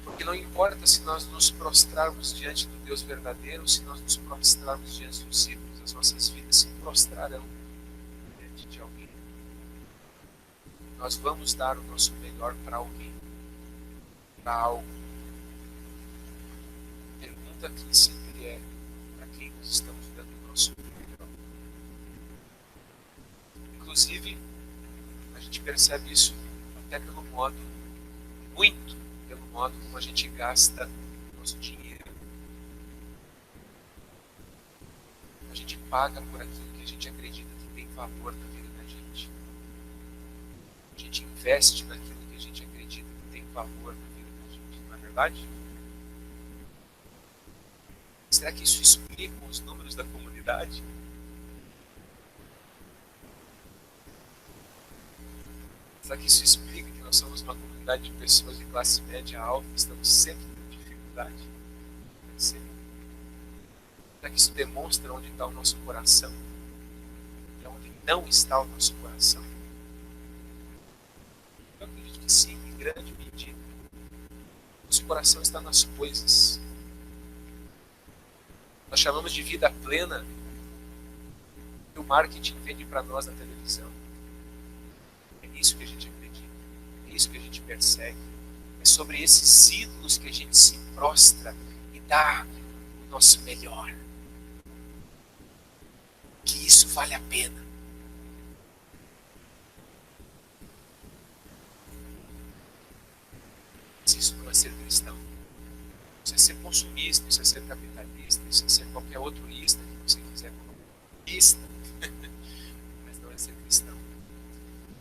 Porque não importa se nós nos prostrarmos diante do Deus verdadeiro, ou se nós nos prostrarmos diante dos ídolos, as nossas vidas se prostrarão diante de alguém. Nós vamos dar o nosso melhor para alguém, para algo. A pergunta aqui sempre é: para quem nós estamos dando o nosso melhor? Inclusive, a gente percebe isso até pelo modo, muito pelo modo como a gente gasta o nosso dinheiro. A gente paga por aquilo que a gente acredita que tem valor na vida da gente. A gente investe naquilo que a gente acredita que tem valor na vida da gente. verdade? Será que isso explica os números da comunidade? Será que isso explica que nós somos uma comunidade de pessoas de classe média alta e estamos sempre com dificuldade? Será que isso demonstra onde está o nosso coração? E onde não está o nosso coração? Eu acredito que sim, em grande medida. Nosso coração está nas coisas. Nós chamamos de vida plena que o marketing vende para nós na televisão. É isso que a gente acredita. É isso que a gente persegue. É sobre esses ídolos que a gente se prostra e dá o nosso melhor. Que isso vale a pena. Mas isso não é ser cristão. Isso é ser consumista, isso é ser capitalista, isso é ser qualquer outro ista que você quiser colocar. Ista. Mas não é ser cristão.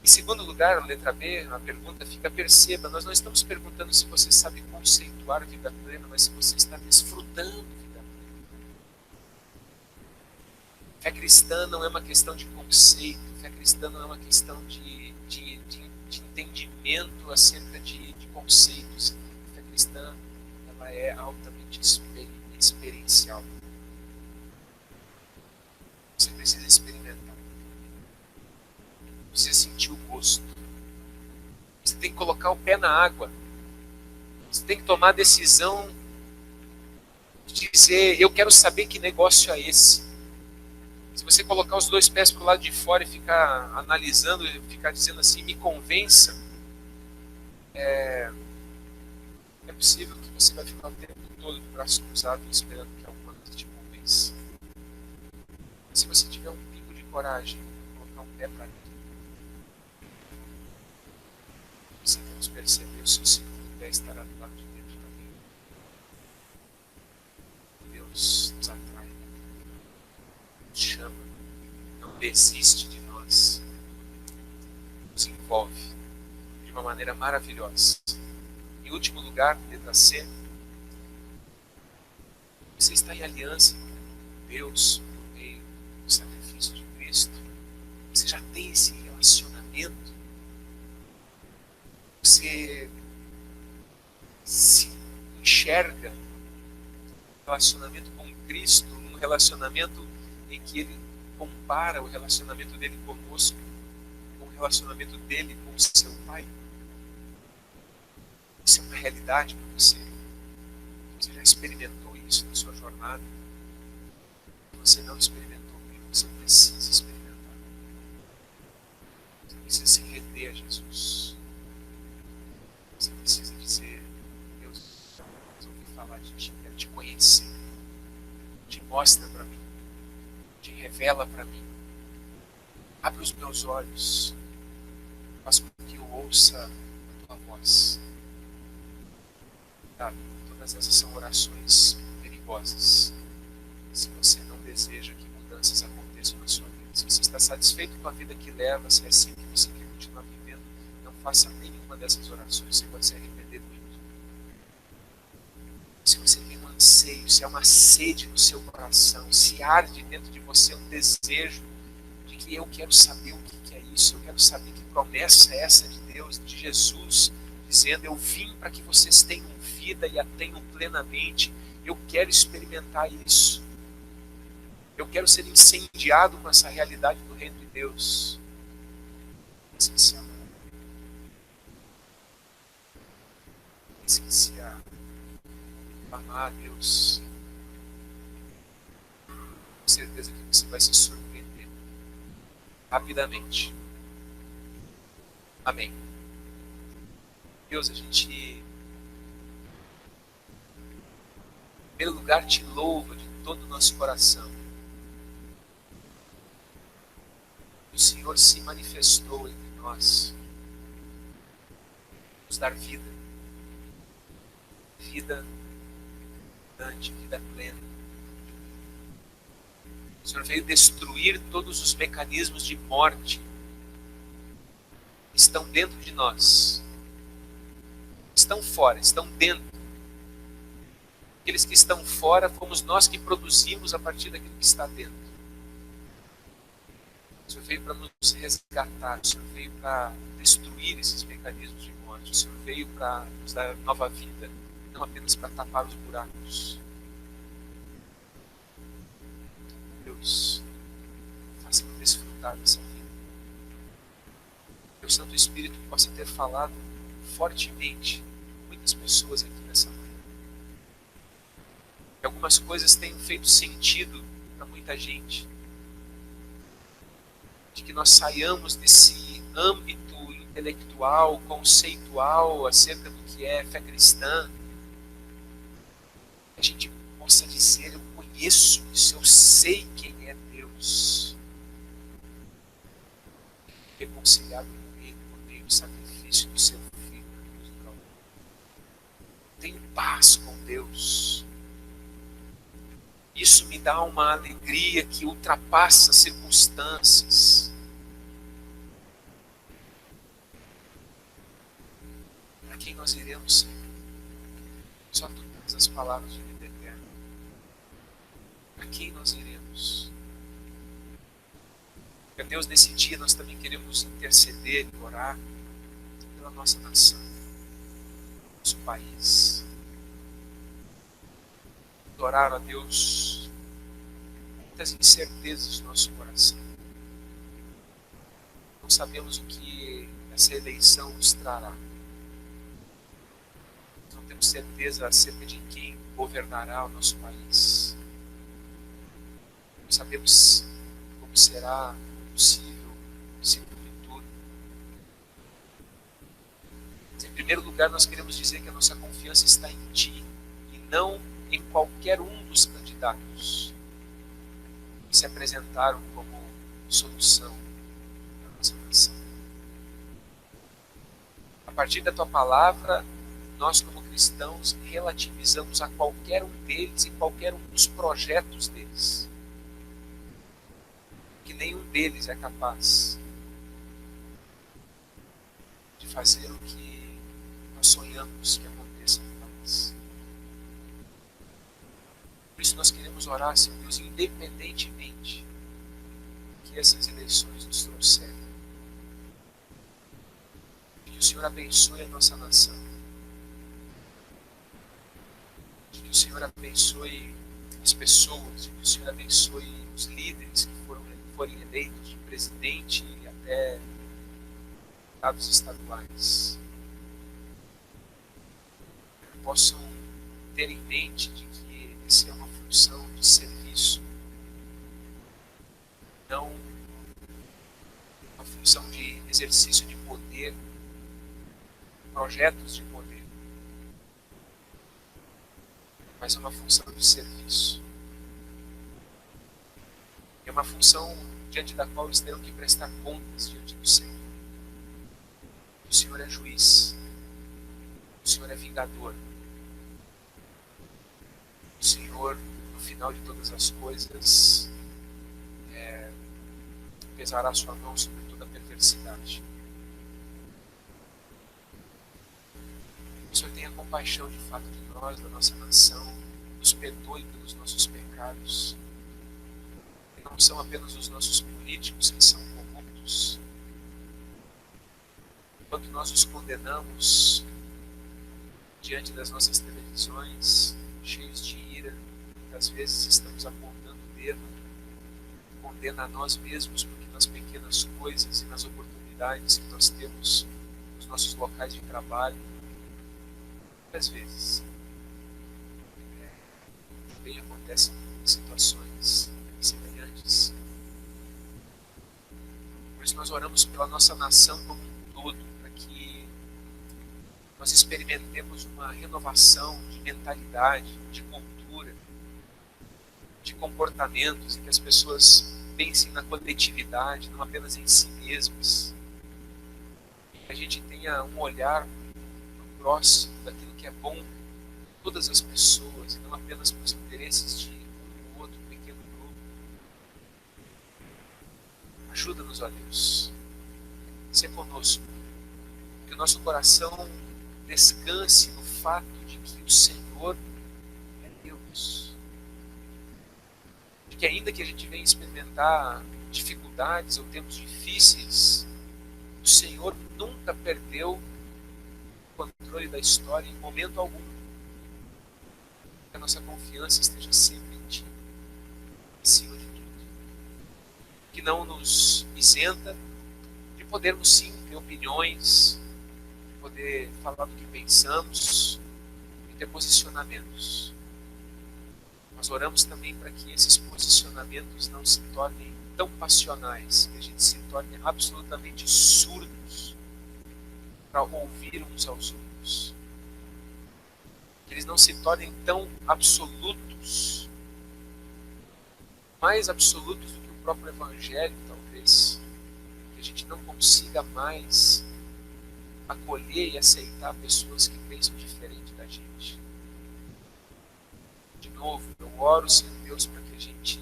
Em segundo lugar, letra B, a pergunta fica: perceba, nós não estamos perguntando se você sabe conceituar vida plena, mas se você está desfrutando vida plena. Fé cristã não é uma questão de conceito, fé cristã não é uma questão de entendimento acerca de conceitos. Fé cristã, ela é altamente experiencial. Você precisa experimentar. Você sentir o gosto. Você tem que colocar o pé na água. Você tem que tomar a decisão de dizer: eu quero saber que negócio é esse. Se você colocar os dois pés para o lado de fora e ficar analisando, e ficar dizendo assim, me convença, é possível que você vai ficar o tempo todo de braço cruzado esperando que alguma coisa te convença. Mas se você tiver um pingo de coragem, colocar um pé para dentro, você vamos perceber o seu segundo pé estará do lado de dentro também. Deus nos atrai, nos chama, não desiste de nós, nos envolve de uma maneira maravilhosa. Em último lugar, letra C, você está em aliança com Deus por meio do sacrifício de Cristo. Você já tem esse relacionamento. Você se enxerga um relacionamento com Cristo, um relacionamento em que Ele compara o relacionamento dele conosco com o relacionamento dele com o seu Pai. Isso é uma realidade para você. Você já experimentou isso na sua jornada. Se você não experimentou, você precisa experimentar. Você precisa se render a Jesus. Você precisa dizer: Deus, eu ouvi falar de ti, quero te conhecer. Te mostra para mim. Te revela para mim. Abre os meus olhos. Faz com que eu ouça a tua voz. Todas essas são orações perigosas. Se você não deseja que mudanças aconteçam na sua vida, se você está satisfeito com a vida que leva, se é assim que você quer continuar vivendo, não faça nenhuma dessas orações, você pode se arrepender muito. Se você tem um anseio, se há uma sede no seu coração, se arde dentro de você um desejo de que eu quero saber o que é isso, eu quero saber que promessa é essa de Deus, de Jesus, dizendo: eu vim para que vocês tenham vida e a tenham plenamente. Eu quero experimentar isso. Eu quero ser incendiado com essa realidade do reino de Deus. Essencial. Essencial. Amar a Deus. Com certeza que você vai se surpreender rapidamente. Amém. Deus, a gente, em primeiro lugar, te louva de todo o nosso coração. O Senhor se manifestou entre nós, nos dar vida, vida abundante, vida plena. O Senhor veio destruir todos os mecanismos de morte que estão dentro de nós. Estão fora, estão dentro, Aqueles que estão fora fomos nós que produzimos a partir daquilo que está dentro. O Senhor veio para nos resgatar, o Senhor veio para destruir esses mecanismos de morte, o Senhor veio para nos dar nova vida, não apenas para tapar os buracos. Deus, faça-nos desfrutar dessa vida. Que o Santo Espírito possa ter falado fortemente com muitas pessoas aqui nessa manhã. Que algumas coisas tenham feito sentido para muita gente. De que nós saiamos desse âmbito intelectual, conceitual acerca do que é fé cristã. Que a gente possa dizer: eu conheço isso, eu sei quem é Deus. Reconciliado com Ele por meio do sacrifício do seu Filho na cruz do Calvário. Tenho paz com Deus. Isso me dá uma alegria que ultrapassa as circunstâncias. Para quem nós iremos, Senhor? Só Tu tens as palavras de vida eterna. Para quem nós iremos? Meu Deus, nesse dia nós também queremos interceder e orar pela nossa nação, nosso país. Orar a Deus muitas incertezas no nosso coração. Não sabemos o que essa eleição nos trará. Não temos certeza acerca de quem governará o nosso país. Não sabemos como será possível esse futuro. Mas, em primeiro lugar, nós queremos dizer que a nossa confiança está em Ti e não em qualquer um dos candidatos que se apresentaram como solução da nossa nação. A partir da Tua palavra, nós como cristãos relativizamos a qualquer um deles e qualquer um dos projetos deles. Que nenhum deles é capaz de fazer o que nós sonhamos que aconteça no país. Por isso nós queremos orar, Senhor Deus, independentemente do que essas eleições nos trouxerem. Que o Senhor abençoe a nossa nação. Que o Senhor abençoe as pessoas. Que o Senhor abençoe os líderes que forem eleitos, de presidente e até deputados estaduais. Que possam ter em mente de que essa é uma função de serviço, não uma função de exercício de poder, projetos de poder, mas é uma função de serviço. É uma função diante da qual eles terão que prestar contas diante do Senhor. O Senhor é juiz, o Senhor é vingador. O Senhor, no final de todas as coisas, pesará a sua mão sobre toda a perversidade. O Senhor tenha compaixão de fato de nós, da nossa nação, nos perdoe pelos nossos pecados. E não são apenas os nossos políticos que são corruptos. Enquanto nós os condenamos diante das nossas televisões, cheios de ira, muitas vezes estamos apontando o dedo, condena a nós mesmos, porque nas pequenas coisas e nas oportunidades que nós temos nos nossos locais de trabalho, muitas vezes também acontecem situações semelhantes. Por isso nós oramos pela nossa nação como um todo, para que nós experimentemos uma renovação de mentalidade, de cultura, de comportamentos, em que as pessoas pensem na coletividade, não apenas em si mesmas. Que a gente tenha um olhar no próximo, daquilo que é bom para todas as pessoas, e não apenas para os interesses de um ou outro pequeno grupo. Ajuda-nos, ó Deus. Sê conosco. Que o nosso coração descanse no fato de que o Senhor Deus. De que ainda que a gente venha experimentar dificuldades ou tempos difíceis, o Senhor nunca perdeu o controle da história em momento algum. Que a nossa confiança esteja sempre em Ti, acima de tudo. Que não nos isenta de podermos sim ter opiniões, de poder falar do que pensamos e ter posicionamentos. Nós oramos também para que esses posicionamentos não se tornem tão passionais, que a gente se torne absolutamente surdos para ouvir uns aos outros. Que eles não se tornem tão absolutos, mais absolutos do que o próprio Evangelho, talvez, que a gente não consiga mais acolher e aceitar pessoas que pensam diferente da gente. De novo, eu oro, Senhor Deus, para que a gente,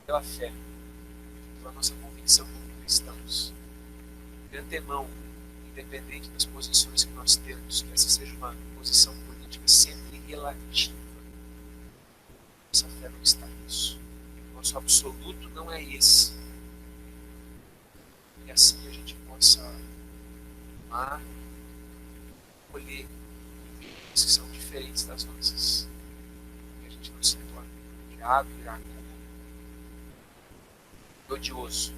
pela fé, pela nossa convicção como cristãos, de antemão, independente das posições que nós temos, que essa seja uma posição política sempre relativa. Nossa fé não está nisso. Nosso absoluto não é esse. E assim a gente possa amar, acolher pessoas que são diferentes das nossas. Que a gente não se torne irado, iracundo, odioso.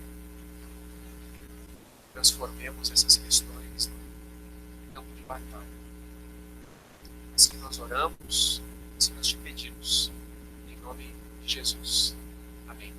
Transformemos essas questões num campo de batalha. Assim nós oramos, assim nós te pedimos. Em nome de Jesus. Amém.